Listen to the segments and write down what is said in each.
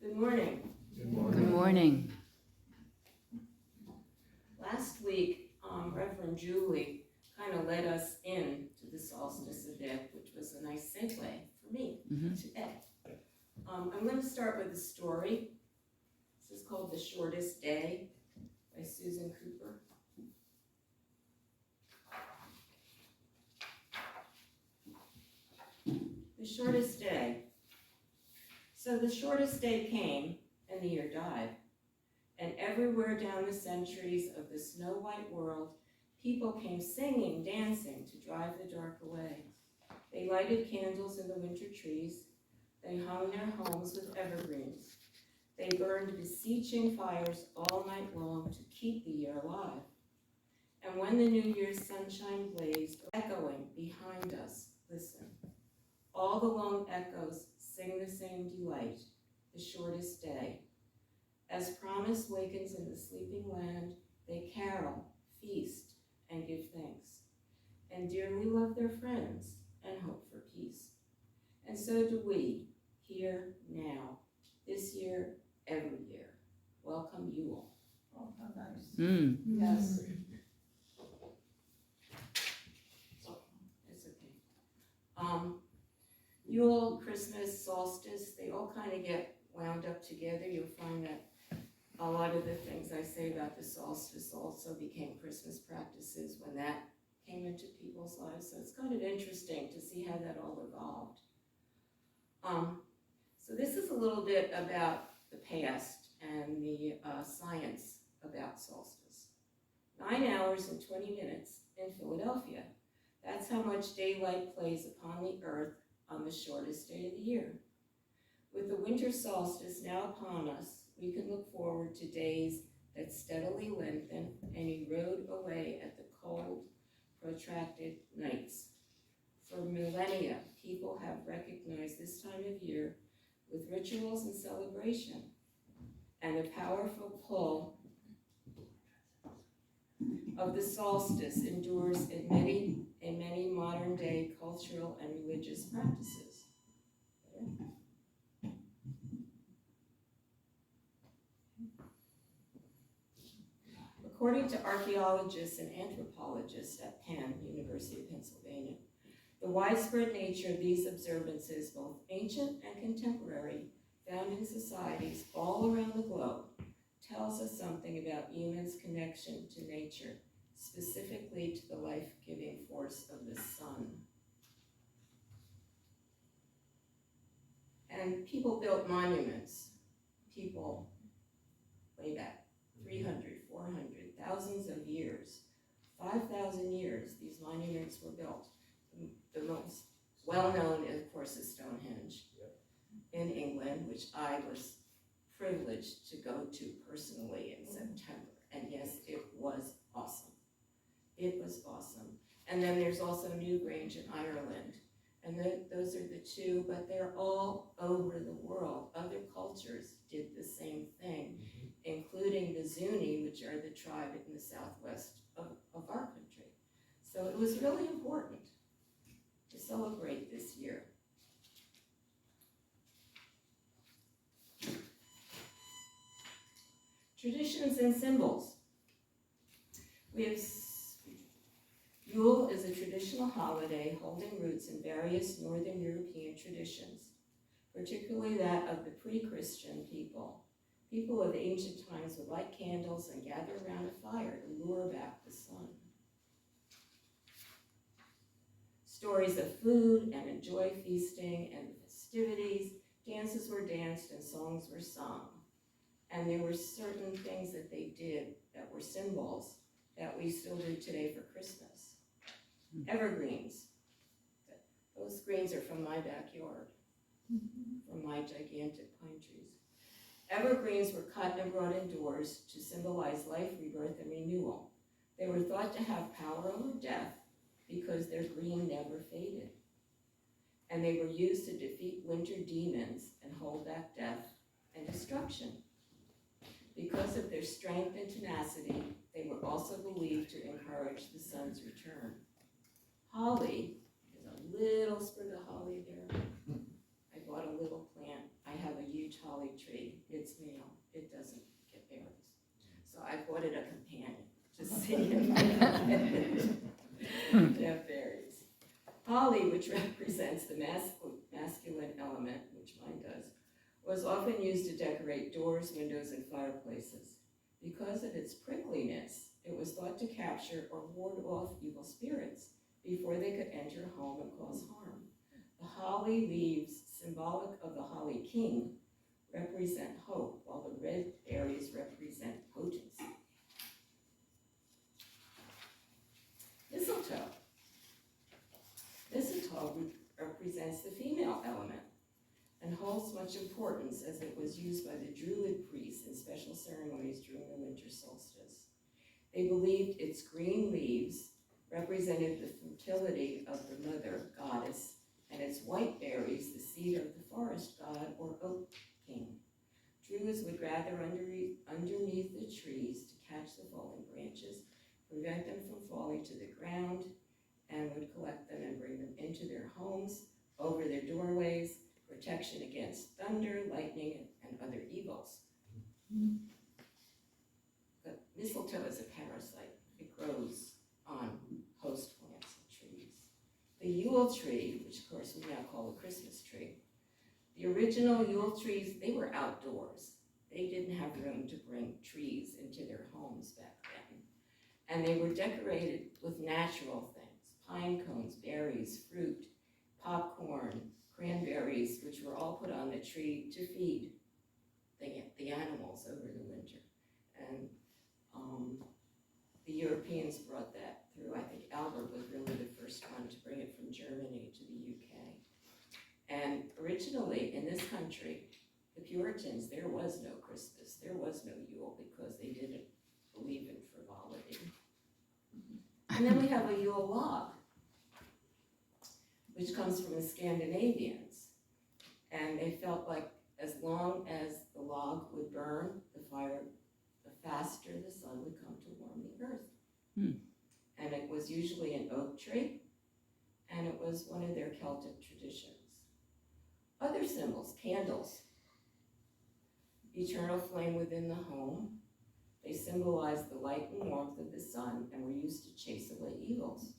Good morning. Good morning. Good morning. Last week, Reverend Julie kind of led us in to the solstice a bit, which was a nice segue for me today. I'm going to start with a story. This is called The Shortest Day by Susan Cooper. The shortest day. So the shortest day came, and the year died. And everywhere down the centuries of the snow-white world, people came singing, dancing to drive the dark away. They lighted candles in the winter trees. They hung their homes with evergreens. They burned beseeching fires all night long to keep the year alive. And when the New Year's sunshine blazed, echoing behind us, listen. All the lone echoes sing the same delight, the shortest day. As promise wakens in the sleeping land, they carol, feast, and give thanks, and dearly love their friends and hope for peace. And so do we, here, now, this year, every year. Welcome you all. Oh, how nice. Yes. It's okay. Yule, Christmas, solstice, they all kind of get wound up together. You'll find that a lot of the things I say about the solstice also became Christmas practices when that came into people's lives. So it's kind of interesting to see how that all evolved. So this is a little bit about the past and the science about solstice. 9 hours and 20 minutes in Philadelphia. That's how much daylight plays upon the earth on the shortest day of the year. With the winter solstice now upon us, we can look forward to days that steadily lengthen and erode away at the cold, protracted nights. For millennia, people have recognized this time of year with rituals and celebration, and the powerful pull of the solstice endures in many modern-day cultural and religious practices. According to archaeologists and anthropologists at Penn, University of Pennsylvania, the widespread nature of these observances, both ancient and contemporary, found in societies all around the globe, tells us something about humans' connection to nature, specifically to the life-giving force of the sun. And people built monuments. People way back, 300, 400, thousands of years, 5,000 years, these monuments were built. The most well-known, of course, is Stonehenge in England, which I was privileged to go to personally in September. And yes, it was awesome. It was awesome. And then there's also Newgrange in Ireland. And those are the two, but they're all over the world. Other cultures did the same thing, including the Zuni, which are the tribe in the southwest of our country. So it was really important to celebrate this year. Traditions and symbols. Yule is a traditional holiday holding roots in various Northern European traditions, particularly that of the pre-Christian people. People of ancient times would light candles and gather around a fire to lure back the sun. Stories of food and enjoy feasting and festivities, dances were danced and songs were sung. And there were certain things that they did that were symbols that we still do today for Christmas. Evergreens. Those greens are from my backyard, from my gigantic pine trees. Evergreens were cut and brought indoors to symbolize life, rebirth, and renewal. They were thought to have power over death because their green never faded. And they were used to defeat winter demons and hold back death and destruction. Because of their strength and tenacity, they were also believed to encourage the sun's return. Holly, there's a little sprig of holly there. I bought a little plant. I have a huge holly tree. That varies. Holly, which represents the masculine element, which mine does, was often used to decorate doors, windows, and fireplaces. Because of its prickliness, it was thought to capture or ward off evil spirits before they could enter a home and cause harm. The holly leaves, symbolic of the holly king, represent hope, while the red berries represent potency. Mistletoe. Mistletoe represents the female element and holds much importance as it was used by the Druid priests in special ceremonies during the winter solstice. They believed its green leaves represented the fertility of the mother goddess, and its white berries the seed of the forest god or oak king. Druids would gather underneath the trees to catch the falling branches, prevent them from falling to the ground, and would collect them and bring them into their homes, over their doorways, protection against thunder, lightning, and other evils. But mistletoe is a parasite. It grows on host plants and trees. The Yule tree, which of course we now call a Christmas tree, the original Yule trees, they were outdoors. They didn't have room to bring trees into their homes back then. And they were decorated with natural things, pine cones, berries, fruit, popcorn, cranberries, which were all put on the tree to feed the animals over the winter. And the Europeans brought that through. I think Albert was really the first one to bring it from Germany to the UK. And originally in this country, the Puritans, there was no Christmas, there was no Yule, because they didn't believe in frivolity. And then we have a Yule log, which comes from the Scandinavians. And they felt like as long as the log would burn the fire, the faster the sun would come to warm the earth. And it was usually an oak tree, and it was one of their Celtic traditions. Other symbols, candles, eternal flame within the home. They symbolize the light and warmth of the sun and were used to chase away evils.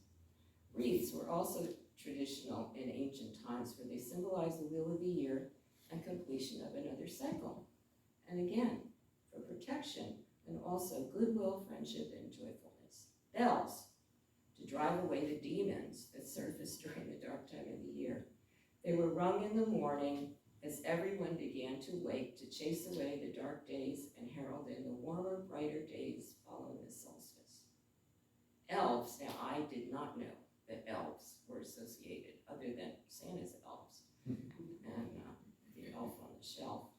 Wreaths were also traditional in ancient times, where they symbolize the wheel of the year and completion of another cycle. And again, for protection and also goodwill, friendship, and joyfulness. Bells, to drive away the demons that surface during the dark time of the year. They were rung in the morning as everyone began to wake to chase away the dark days and herald in the warmer, brighter days following the solstice. Elves, now I did not know that elves were associated, other than Santa's elves and the elf on the shelf.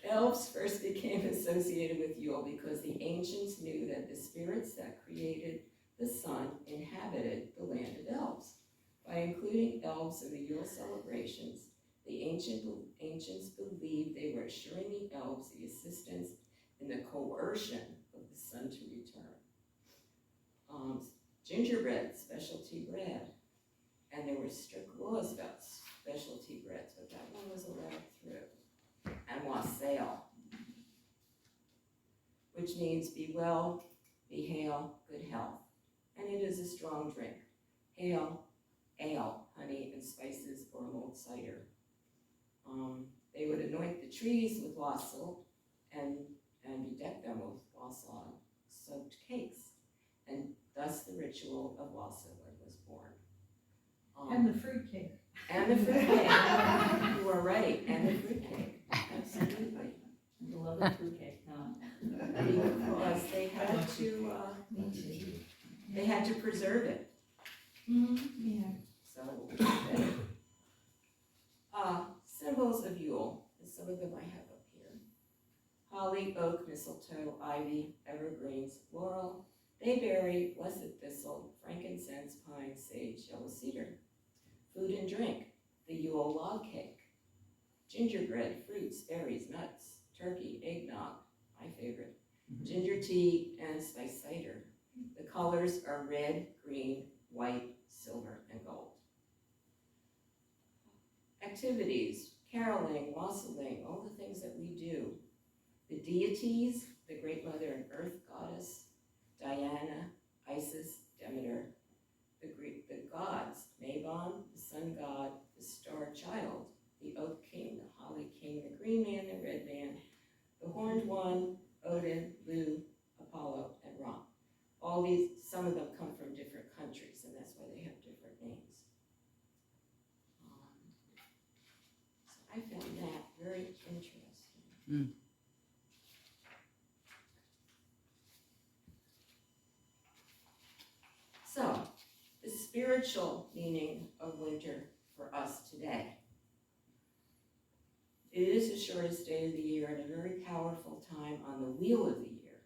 Elves first became associated with Yule because the ancients knew that the spirits that created the sun inhabited the land of elves. By including elves in the Yule celebrations, the ancients believed they were assuring the elves the assistance in the coercion of the sun to return. Gingerbread, specialty bread, and there were strict laws about specialty breads, but that one was allowed through. And wassail, which means be well, be hale, good health. And it is a strong drink. Hale, ale, honey, and spices, or mulled cider. They would anoint the trees with wassail and bedeck them with wassail-soaked cakes. And thus the ritual of wassail was born. And the fruitcake. And the fruitcake. You are right, and the fruitcake. Absolutely. I love the fruitcake now. Because they had to preserve it. Yeah. So, symbols of Yule, and some of them I have up here. Holly, oak, mistletoe, ivy, evergreens, laurel, bayberry, blessed thistle, frankincense, pine, sage, yellow cedar. Food and drink, the Yule log cake. Gingerbread, fruits, berries, nuts, turkey, eggnog, my favorite, ginger tea, and spice cider. The colors are red, green, white, silver, and gold. Activities, caroling, wassailing, all the things that we do The deities, the Great Mother and Earth Goddess, Diana, Isis, Demeter, the gods, Mabon, the Sun God, the Star Child, the Oak King, the Holly King, the Green Man, the Red Man, the Horned One, Odin, Lu, Apollo, and Ra. All these, some of them come from different countries, and that's why they have different names. So I found that very interesting. Mm. So, the spiritual meaning of winter for us today. It is the shortest day of the year and a very powerful time on the wheel of the year.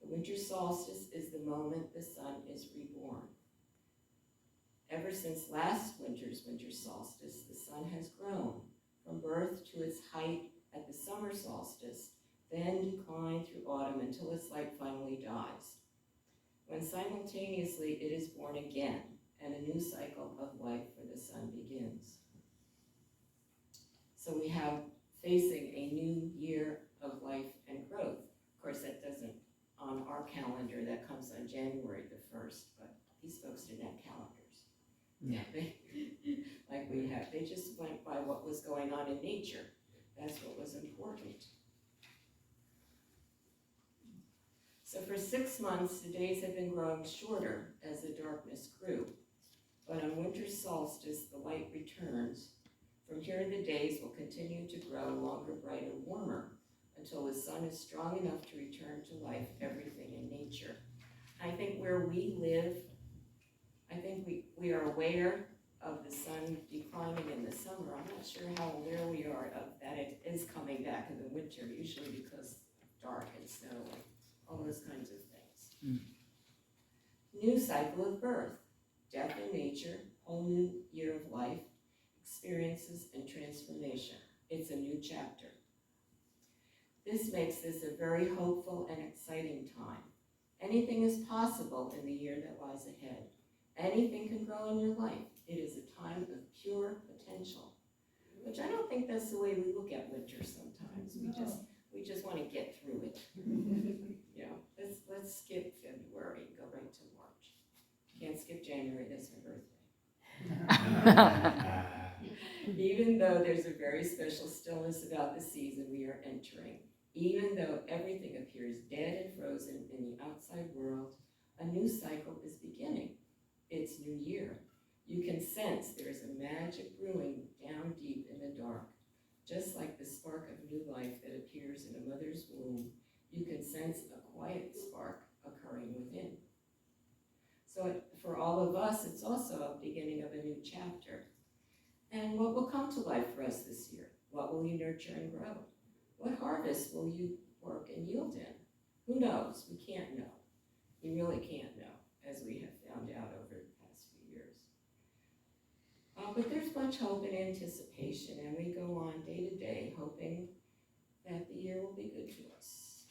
The winter solstice is the moment the sun is reborn. Ever since last winter's winter solstice, the sun has grown from birth to its height at the summer solstice, then declined through autumn until its light finally dies, when simultaneously it is born again and a new cycle of life for the sun begins. So we have facing a new year of life and growth. Of course, that doesn't, on our calendar, that comes on January the 1st, but these folks didn't have calendars. Yeah. Like we have. They just went by what was going on in nature. That's what was important. So for 6 months, the days have been growing shorter as the darkness grew. But on winter solstice, the light returns. From here, the days will continue to grow longer, brighter, warmer, until the sun is strong enough to return to life everything in nature. I think where we live, I think we are aware of the sun declining in the summer. I'm not sure how aware we are of that it is coming back in the winter, usually because of dark and snow and all those kinds of things. Mm. New cycle of birth, death in nature, whole new year of life, experiences and transformation. It's a new chapter. This makes this a very hopeful and exciting time. Anything is possible in the year that lies ahead. Anything can grow in your life. It is a time of pure potential, which I don't think that's the way we look at winter sometimes. We just want to get through it. You know, let's skip February and go right to March. Can't skip January, that's my birthday. Even though there's a very special stillness about the season we are entering, even though everything appears dead and frozen in the outside world, a new cycle is beginning. It's new year. You can sense there's a magic brewing down deep in the dark. Just like the spark of new life that appears in a mother's womb, you can sense a quiet spark occurring within. So for all of us, it's also a beginning of a new chapter. And what will come to life for us this year? What will you nurture and grow? What harvest will you work and yield in? Who knows? We can't know. We really can't know, as we have found out over the past few years. But there's much hope and anticipation, and we go on day to day hoping that the year will be good to us.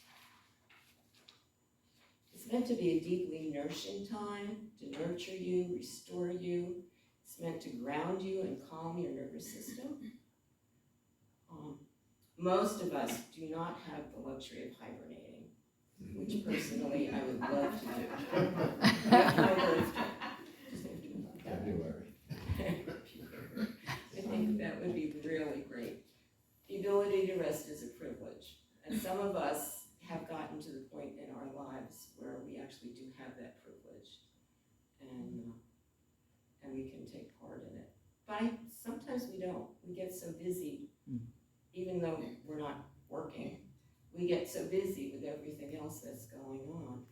It's meant to be a deeply nourishing time, to nurture you, restore you. It's meant to ground you and calm your nervous system. Most of us do not have the luxury of hibernating, which personally I would love to do. That's my birthday. February. I think that would be really great. The ability to rest is a privilege, and some of us have gotten to the point in our lives where we actually do have that privilege, and we can take part in it. But sometimes we don't. We get so busy, even though we're not working, we get so busy with everything else that's going on.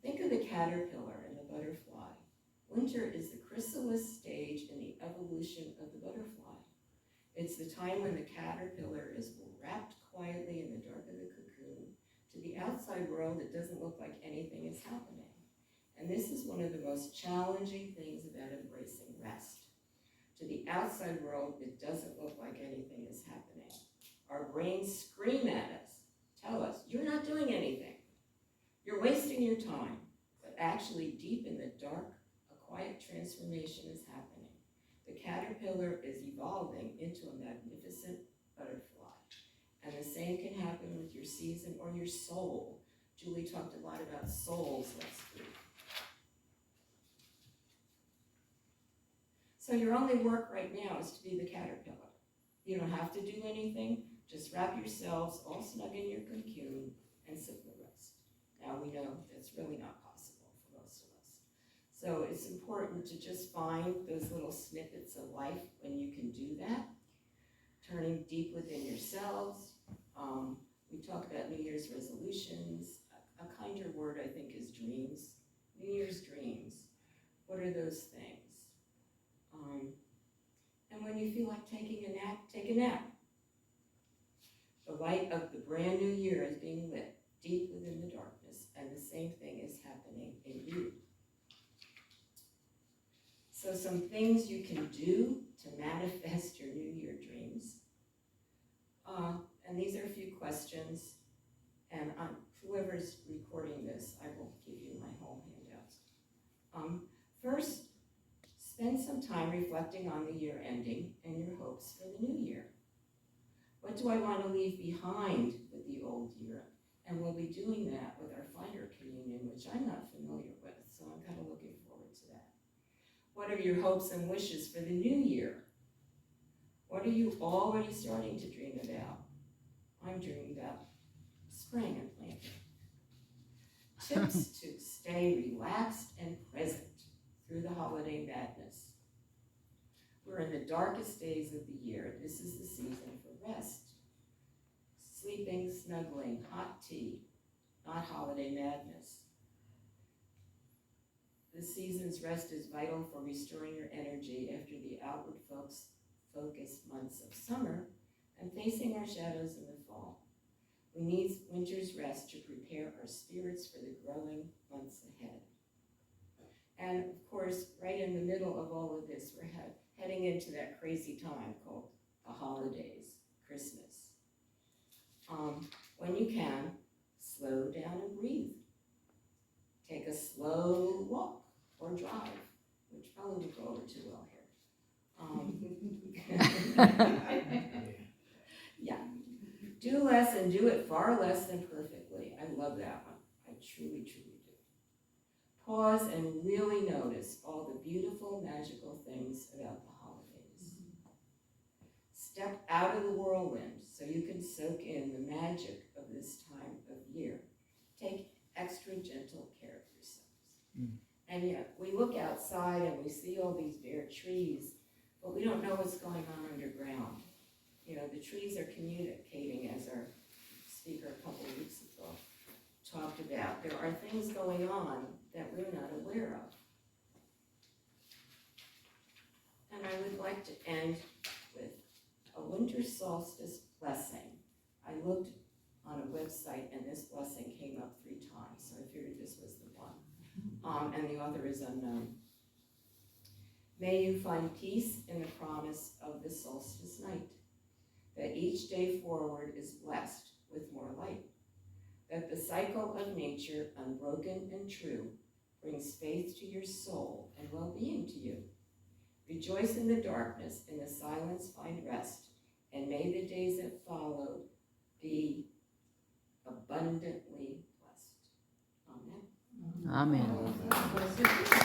Think of the caterpillar and the butterfly. Winter is the chrysalis stage in the evolution of the butterfly. It's the time when the caterpillar is wrapped quietly in the dark of the cocoon. To the outside world, it doesn't look like anything is happening. And this is one of the most challenging things about embracing rest. To the outside world, it doesn't look like anything is happening. Our brains scream at us, tell us, you're not doing anything. You're wasting your time. But actually, deep in the dark, a quiet transformation is happening. The caterpillar is evolving into a magnificent butterfly. And the same can happen with your season or your soul. Julie talked a lot about souls last week. So your only work right now is to be the caterpillar. You don't have to do anything. Just wrap yourselves all snug in your cocoon and sit and rest. Now we know that's really not possible for most of us. So it's important to just find those little snippets of life when you can do that. Turning deep within yourselves. We talk about New Year's resolutions. A kinder word, I think, is dreams. New Year's dreams. What are those things? And when you feel like taking a nap, take a nap. The light of the brand new year is being lit deep within the darkness, and the same thing is happening in you. So some things you can do to manifest your New Year dreams. And these are a few questions, and whoever's recording this, I will give you my whole handouts. First, spend some time reflecting on the year ending and your hopes for the new year. What do I want to leave behind with the old year? And we'll be doing that with our Finder Communion, which I'm not familiar with, so I'm kind of looking forward to that. What are your hopes and wishes for the new year? What are you already starting to dream about? I'm dreaming about spring and planting. Tips to stay relaxed and present through the holiday madness. We're in the darkest days of the year. This is the season for rest. Sleeping, snuggling, hot tea, not holiday madness. The season's rest is vital for restoring your energy after the outward focused months of summer and facing our shadows in the fall. We need winter's rest to prepare our spirits for the growing months ahead. And of course, right in the middle of all of this, we're heading into that crazy time called the holidays, Christmas. When you can, slow down and breathe. Take a slow walk or drive, which probably won't go over too well here. Yeah. Do less and do it far less than perfectly. I love that one. I truly, truly do. Pause and really notice all the beautiful, magical things about the holidays. Step out of the whirlwind so you can soak in the magic of this time of year. Take extra gentle care of yourselves. And yet, we look outside and we see all these bare trees, but we don't know what's going on underground. You know, the trees are communicating, as our speaker a couple of weeks ago talked about. There are things going on that we're not aware of. And I would like to end with a winter solstice blessing. I looked on a website and this blessing came up 3 times, so I figured this was the one. And the author is unknown. May you find peace in the promise of the solstice night, that each day forward is blessed with more light, that the cycle of nature, unbroken and true, brings faith to your soul and well-being to you. Rejoice in the darkness, in the silence find rest, and may the days that follow be abundantly blessed. Amen. Amen. Amen.